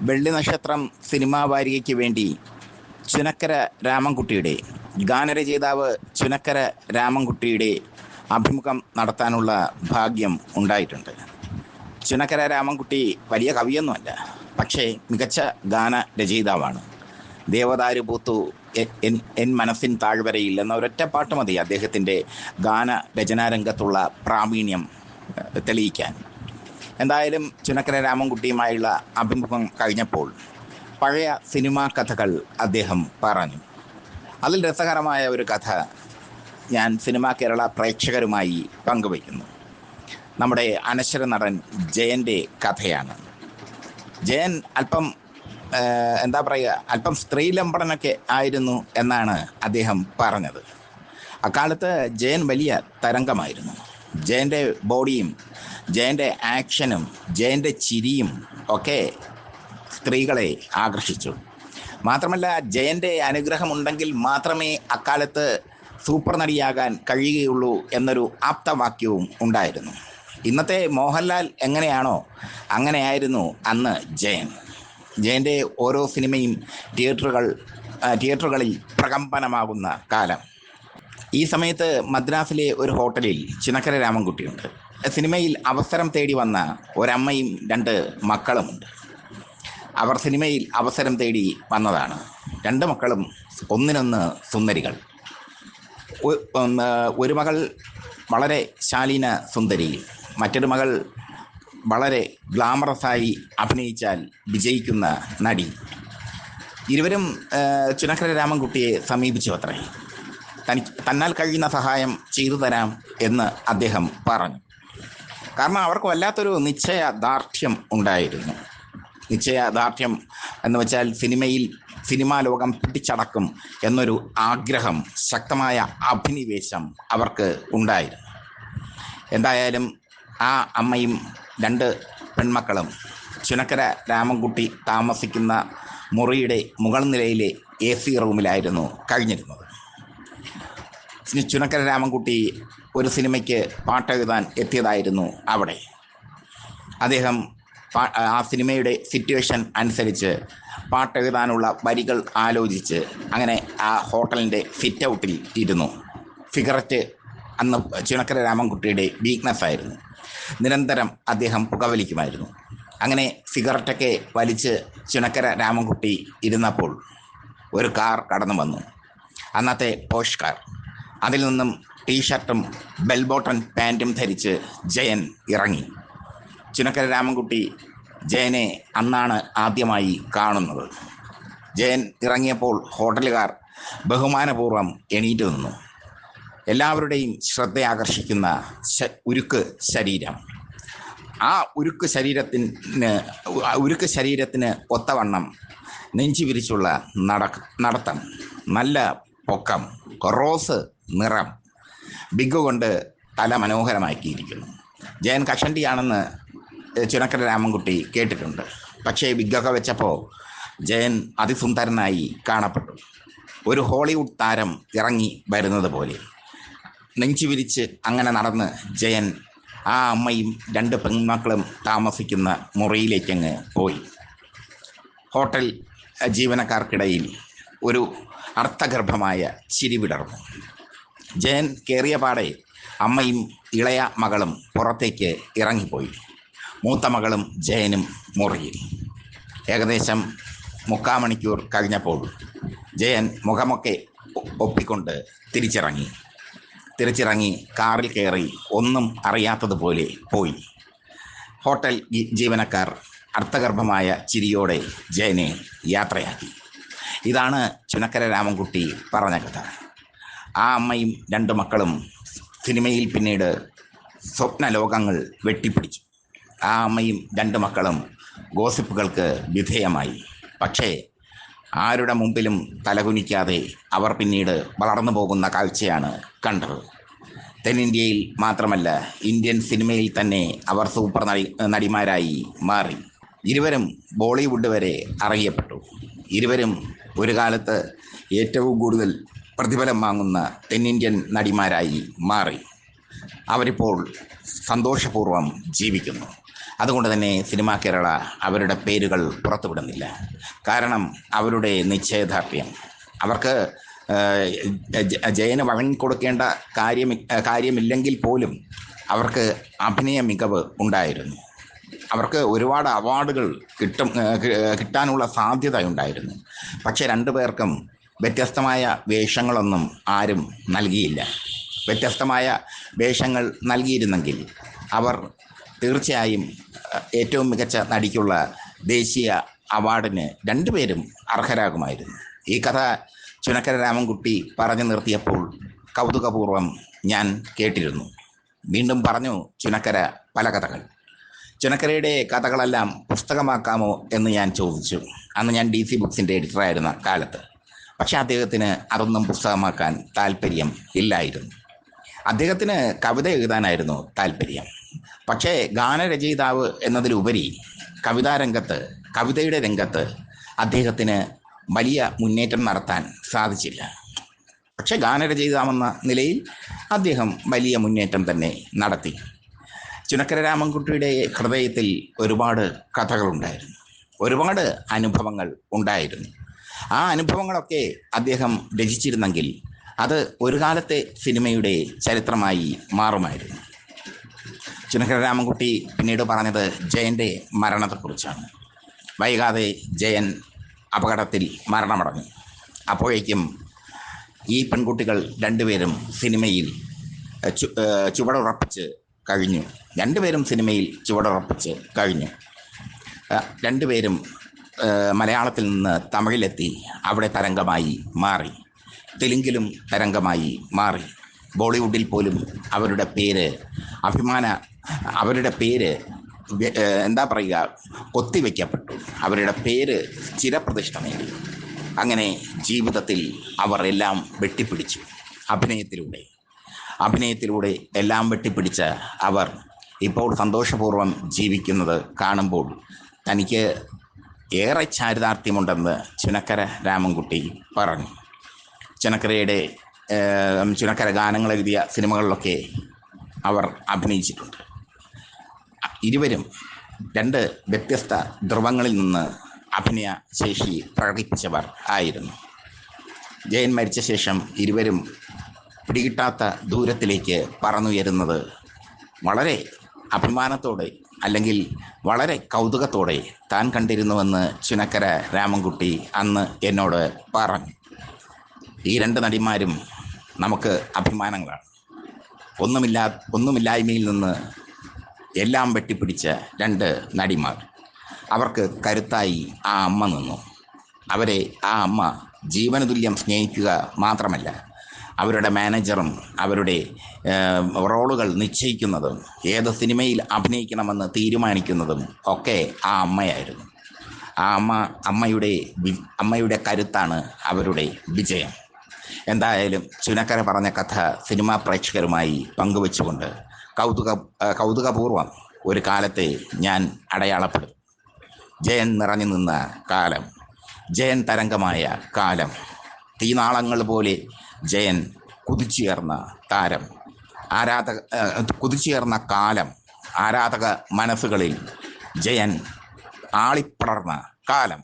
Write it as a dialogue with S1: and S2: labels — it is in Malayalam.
S1: വെള്ളി നക്ഷത്രം സിനിമാ വാരികയ്ക്ക് വേണ്ടി ചുനക്കര രാമൻകുട്ടിയുടെ ഗാനരചയിതാവ് ചുനക്കര രാമൻകുട്ടിയുടെ അഭിമുഖം നടത്താനുള്ള ഭാഗ്യം ഉണ്ടായിട്ടുണ്ട്. ചുനക്കര രാമൻകുട്ടി വലിയ കവിയൊന്നുമല്ല, പക്ഷേ മികച്ച ഗാനരചയിതാവാണ്. ദേവദാരു പൂത്തു എൻ മനസ്സിൻ താഴ്വരയിൽ എന്ന ഒരൊറ്റ പാട്ട് മതി അദ്ദേഹത്തിൻ്റെ ഗാനരചനാരംഗത്തുള്ള പ്രാവീണ്യം തെളിയിക്കാൻ. എന്തായാലും ചുനക്കര രാമൻകുട്ടിയുമായുള്ള അഭിമുഖം കഴിഞ്ഞപ്പോൾ പഴയ സിനിമാ കഥകൾ അദ്ദേഹം പറഞ്ഞു. അതിൽ രസകരമായ ഒരു കഥ ഞാൻ സിനിമാ കേരള പ്രേക്ഷകരുമായി പങ്കുവയ്ക്കുന്നു. നമ്മുടെ അനശ്വര നടൻ ജയൻ്റെ കഥയാണ്. ജയൻ അല്പം അല്പം സ്ത്രീലംബടനൊക്കെ ആയിരുന്നു എന്നാണ് അദ്ദേഹം പറഞ്ഞത്. അക്കാലത്ത് ജയൻ വലിയ തരംഗമായിരുന്നു. ജയൻ്റെ ബോഡിയും ജയൻ്റെ ആക്ഷനും ജയൻ്റെ ചിരിയും ഒക്കെ സ്ത്രീകളെ ആകർഷിച്ചു. മാത്രമല്ല, ജയൻ്റെ അനുഗ്രഹമുണ്ടെങ്കിൽ മാത്രമേ അക്കാലത്ത് സൂപ്പർ നടിയാകാൻ കഴിയുകയുള്ളൂ എന്നൊരു ആപ്തവാക്യവും ഉണ്ടായിരുന്നു. ഇന്നത്തെ മോഹൻലാൽ എങ്ങനെയാണോ അങ്ങനെയായിരുന്നു അന്ന് ജയൻ. ജയൻ്റെ ഓരോ സിനിമയും തിയേറ്ററുകളിൽ പ്രകമ്പനമാകുന്ന കാലം. ഈ സമയത്ത് മദ്രാസിലെ ഒരു ഹോട്ടലിൽ ചുനക്കര രാമൻകുട്ടിയുണ്ട്. സിനിമയിൽ അവസരം തേടി വന്ന ഒരമ്മയും 2 മക്കളുമുണ്ട്. അവർ സിനിമയിൽ അവസരം തേടി വന്നതാണ്. 2 മക്കളും ഒന്നിനൊന്ന് സുന്ദരികൾ. ഒരു മകൾ വളരെ ശാലീന സുന്ദരി, മറ്റൊരു മകൾ വളരെ ഗ്ലാമറസായി അഭിനയിച്ചാൽ വിജയിക്കുന്ന നടി. ഇരുവരും ചുനക്കര രാമൻകുട്ടിയെ സമീപിച്ചു അത്രേ. തന്നാൽ കഴിയുന്ന സഹായം ചെയ്തു തരാം എന്ന് അദ്ദേഹം പറഞ്ഞു. കാരണം അവർക്ക് വല്ലാത്തൊരു നിശ്ചയദാർഢ്യം ഉണ്ടായിരുന്നു. നിശ്ചയദാർഢ്യം എന്ന് വെച്ചാൽ സിനിമാ ലോകം പിടിച്ചടക്കും എന്നൊരു ആഗ്രഹം, ശക്തമായ അഭിനിവേശം അവർക്ക് ഉണ്ടായിരുന്നു. എന്തായാലും ആ അമ്മയും 2 പെൺമക്കളും ചുനക്കര രാമൻകുട്ടി താമസിക്കുന്ന മുറിയുടെ മുകൾ നിലയിലെ AC റൂമിലായിരുന്നു കഴിഞ്ഞിരുന്നത്. ചുനക്കര രാമൻകുട്ടി ഒരു സിനിമയ്ക്ക് പാട്ടെഴുതാൻ എത്തിയതായിരുന്നു അവിടെ. അദ്ദേഹം ആ സിനിമയുടെ സിറ്റുവേഷൻ അനുസരിച്ച് പാട്ടെഴുതാനുള്ള വരികൾ ആലോചിച്ച് അങ്ങനെ ആ ഹോട്ടലിൻ്റെ സിറ്റ് ഔട്ടിൽ ഇരുന്നു. സിഗരറ്റ് അന്ന് ചുനക്കര രാമൻകുട്ടിയുടെ വീക്ക്നെസ് ആയിരുന്നു. നിരന്തരം അദ്ദേഹം പുകവലിക്കുമായിരുന്നു. അങ്ങനെ സിഗരറ്റൊക്കെ വലിച്ച് ചുനക്കര രാമൻകുട്ടി ഇരുന്നപ്പോൾ ഒരു കാർ കടന്നു വന്നു. അന്നത്തെ പോഷ് കാർ. അതിൽ നിന്നും ടീഷർട്ടും ബെൽ ബോട്ടം പാൻറ്റും ധരിച്ച് ജയൻ ഇറങ്ങി. ചുനക്കര രാമൻകുട്ടി ജയനെ അന്നാണ് ആദ്യമായി കാണുന്നത്. ജയൻ ഇറങ്ങിയപ്പോൾ ഹോട്ടലുകാർ ബഹുമാനപൂർവ്വം എണീറ്റ് നിന്നു. എല്ലാവരുടെയും ശ്രദ്ധ ആകർഷിക്കുന്ന ഉരുക്ക് ശരീരം. ആ ഉരുക്ക് ശരീരത്തിന് ഒത്തവണ്ണം നെഞ്ചു വിരിച്ചുള്ള നടത്തം, നല്ല പൊക്കം, റോസ് നിറം, ബിഗ് കൊണ്ട് തല മനോഹരമാക്കിയിരിക്കുന്നു. ജയൻ കഷണ്ടിയാണെന്ന് ചുനക്കര രാമൻകുട്ടി കേട്ടിട്ടുണ്ട്. പക്ഷേ ബിഗൊക്കെ വെച്ചപ്പോൾ ജയൻ അതിസുന്ദരനായി കാണപ്പെട്ടു. ഒരു ഹോളിവുഡ് താരം ഇറങ്ങി വരുന്നത് പോലെ നെഞ്ചു വിരിച്ച് അങ്ങനെ നടന്ന് ജയൻ ആ അമ്മയും 2 പെൺമക്കളും താമസിക്കുന്ന മുറിയിലേക്കങ്ങ് പോയി. ഹോട്ടൽ ജീവനക്കാർക്കിടയിൽ ഒരു അർത്ഥഗർഭമായ ചിരി വിടർന്നു. ജയൻ കയറിയ പാടെ അമ്മയും ഇളയ മകളും പുറത്തേക്ക് ഇറങ്ങിപ്പോയി. മൂത്ത മകളും ജയനും മുറിയിൽ. ഏകദേശം 3/4 മണിക്കൂർ കഴിഞ്ഞപ്പോൾ ജയൻ മുഖമൊക്കെ ഒപ്പിക്കൊണ്ട് തിരിച്ചിറങ്ങി കാറിൽ കയറി ഒന്നും അറിയാത്തതുപോലെ പോയി. ഹോട്ടൽ ജീവനക്കാർ അർത്ഥഗർഭമായ ചിരിയോടെ ജയനെ യാത്രയാക്കി. ഇതാണ് ചുനക്കര രാമൻകുട്ടി പറഞ്ഞ കഥ. ആ അമ്മയും 2 മക്കളും സിനിമയിൽ പിന്നീട് സ്വപ്ന ലോകങ്ങൾ വെട്ടിപ്പിടിച്ചു. ആ അമ്മയും 2 മക്കളും ഗോസിപ്പുകൾക്ക് വിധേയമായി. പക്ഷേ ആരുടെ മുമ്പിലും തലകുനിക്കാതെ അവർ പിന്നീട് വളർന്നു പോകുന്ന കാഴ്ചയാണ് കണ്ടത്. തെന്നിന്ത്യയിൽ മാത്രമല്ല, ഇന്ത്യൻ സിനിമയിൽ തന്നെ അവർ സൂപ്പർ നടിമാരായി മാറി. ഇരുവരും ബോളിവുഡ് വരെ അറിയപ്പെട്ടു. ഇരുവരും ഒരു കാലത്ത് ഏറ്റവും കൂടുതൽ പ്രതിഫലം വാങ്ങുന്ന തെന്നിന്ത്യൻ നടിമാരായി മാറി. അവരിപ്പോൾ സന്തോഷപൂർവ്വം ജീവിക്കുന്നു. അതുകൊണ്ട് തന്നെ സിനിമാ കേരള അവരുടെ പേരുകൾ പുറത്തുവിടുന്നില്ല. കാരണം അവരുടെ നിശ്ചയദാർഢ്യം. അവർക്ക് ജയന് വഴങ്ങിക്കൊടുക്കേണ്ട കാര്യമില്ലെങ്കിൽ പോലും അവർക്ക് അഭിനയ മികവ് ഉണ്ടായിരുന്നു. അവർക്ക് ഒരുപാട് അവാർഡുകൾ കിട്ടാനുള്ള സാധ്യത ഉണ്ടായിരുന്നു. പക്ഷെ രണ്ടുപേർക്കും വ്യത്യസ്തമായ വേഷങ്ങളൊന്നും ആരും നൽകിയില്ല. വ്യത്യസ്തമായ വേഷങ്ങൾ നൽകിയിരുന്നെങ്കിൽ അവർ തീർച്ചയായും ഏറ്റവും മികച്ച നടിക്കുള്ള ദേശീയ അവാർഡിന് രണ്ടുപേരും അർഹരാകുമായിരുന്നു. ഈ കഥ ചുനക്കര രാമൻകുട്ടി പറഞ്ഞു നിർത്തിയപ്പോൾ കൗതുകപൂർവ്വം ഞാൻ കേട്ടിരുന്നു. വീണ്ടും പറഞ്ഞു ചുനക്കര പല കഥകൾ. ചുനക്കരയുടെ കഥകളെല്ലാം പുസ്തകമാക്കാമോ എന്ന് ഞാൻ ചോദിച്ചു. അന്ന് ഞാൻ DC ബുക്സിൻ്റെ എഡിറ്ററായിരുന്ന കാലത്ത്. പക്ഷെ അദ്ദേഹത്തിന് അതൊന്നും പുസ്തകമാക്കാൻ താല്പര്യം ഇല്ലായിരുന്നു. അദ്ദേഹത്തിന് കവിത എഴുതാനായിരുന്നു താല്പര്യം. പക്ഷേ ഗാനരചയിതാവ് എന്നതിലുപരി കവിതയുടെ രംഗത്ത് അദ്ദേഹത്തിന് വലിയ മുന്നേറ്റം നടത്താൻ സാധിച്ചില്ല. പക്ഷെ ഗാനരചയിതാവെന്ന നിലയിൽ അദ്ദേഹം വലിയ മുന്നേറ്റം തന്നെ നടത്തി. ചുനക്കര രാമൻകുട്ടിയുടെ ഹൃദയത്തിൽ ഒരുപാട് കഥകളുണ്ടായിരുന്നു, ഒരുപാട് അനുഭവങ്ങൾ ഉണ്ടായിരുന്നു. ആ അനുഭവങ്ങളൊക്കെ അദ്ദേഹം രചിച്ചിരുന്നെങ്കിൽ അത് ഒരു കാലത്തെ സിനിമയുടെ ചരിത്രമായി മാറുമായിരുന്നു. ചുനക്കര രാമൻകുട്ടി പിന്നീട് പറഞ്ഞത് ജയൻ്റെ മരണത്തെക്കുറിച്ചാണ്. വൈകാതെ ജയൻ അപകടത്തിൽ മരണമടഞ്ഞു. അപ്പോഴേക്കും ഈ പെൺകുട്ടികൾ രണ്ടുപേരും സിനിമയിൽ ചുവടുറപ്പിച്ച് കഴിഞ്ഞു. രണ്ടുപേരും മലയാളത്തിൽ നിന്ന് തമിഴിലെത്തി അവിടെ തരംഗമായി മാറി. തെലുങ്കിലും തരംഗമായി മാറി. ബോളിവുഡിൽ പോലും അവരുടെ പേര് എന്താ പറയുക, കൊത്തിവെക്കപ്പെട്ടു. അവരുടെ പേര് ചിരപ്രതിഷ്ഠ നേടി. അങ്ങനെ ജീവിതത്തിൽ അവർ എല്ലാം വെട്ടിപ്പിടിച്ചു. അഭിനയത്തിലൂടെ എല്ലാം വെട്ടിപ്പിടിച്ച അവർ ഇപ്പോൾ സന്തോഷപൂർവ്വം ജീവിക്കുന്നത് കാണുമ്പോൾ തനിക്ക് ഏറെ ചാരിതാർത്ഥ്യമുണ്ടെന്ന് ചുനക്കര രാമൻകുട്ടി പറഞ്ഞു. ചുനക്കര ഗാനങ്ങൾ എഴുതിയ സിനിമകളിലൊക്കെ അവർ അഭിനയിച്ചിട്ടുണ്ട്. ഇരുവരും രണ്ട് വ്യത്യസ്ത ധ്രുവങ്ങളിൽ നിന്ന് അഭിനയ ശേഷി പ്രകടിപ്പിച്ചവർ ആയിരുന്നു. ജയൻ മരിച്ച ശേഷം ഇരുവരും പിടികിട്ടാത്ത ദൂരത്തിലേക്ക് പറന്നുയരുന്നത് വളരെ അഭിമാനത്തോടെ, അല്ലെങ്കിൽ വളരെ കൗതുകത്തോടെ താൻ കണ്ടിരുന്നുവെന്ന് ചുനക്കര രാമൻകുട്ടി അന്ന് എന്നോട് പറഞ്ഞു. ഈ രണ്ട് നടിമാരും നമുക്ക് അഭിമാനങ്ങളാണ്. ഒന്നുമില്ലായ്മയിൽ നിന്ന് എല്ലാം വെട്ടിപ്പിടിച്ച രണ്ട് നടിമാർ. അവർക്ക് കരുത്തായി ആ അമ്മ നിന്നു. അവരെ ആ അമ്മ ജീവനതുല്യം സ്നേഹിക്കുക മാത്രമല്ല, അവരുടെ മാനേജറും അവരുടെ റോളുകൾ നിശ്ചയിക്കുന്നതും ഏത് സിനിമയിൽ അഭിനയിക്കണമെന്ന് തീരുമാനിക്കുന്നതും ഒക്കെ ആ അമ്മയായിരുന്നു. ആ അമ്മയുടെ കരുത്താണ് അവരുടെ വിജയം. എന്തായാലും ചുനക്കര പറഞ്ഞ കഥ സിനിമാ പ്രേക്ഷകരുമായി പങ്കുവെച്ചുകൊണ്ട് കൗതുകപൂർവ്വം ഒരു കാലത്തെ ഞാൻ അടയാളപ്പെടും. ജയൻ നിറഞ്ഞു നിന്ന കാലം, ജയൻ തരംഗമായ കാലം, തീനാളങ്ങൾ പോലെ ജയൻ കുതിച്ചുയർന്ന താരം, കുതിച്ചുയർന്ന കാലം, ആരാധക മനസ്സുകളിൽ ജയൻ ആളിപ്പടർന്ന കാലം.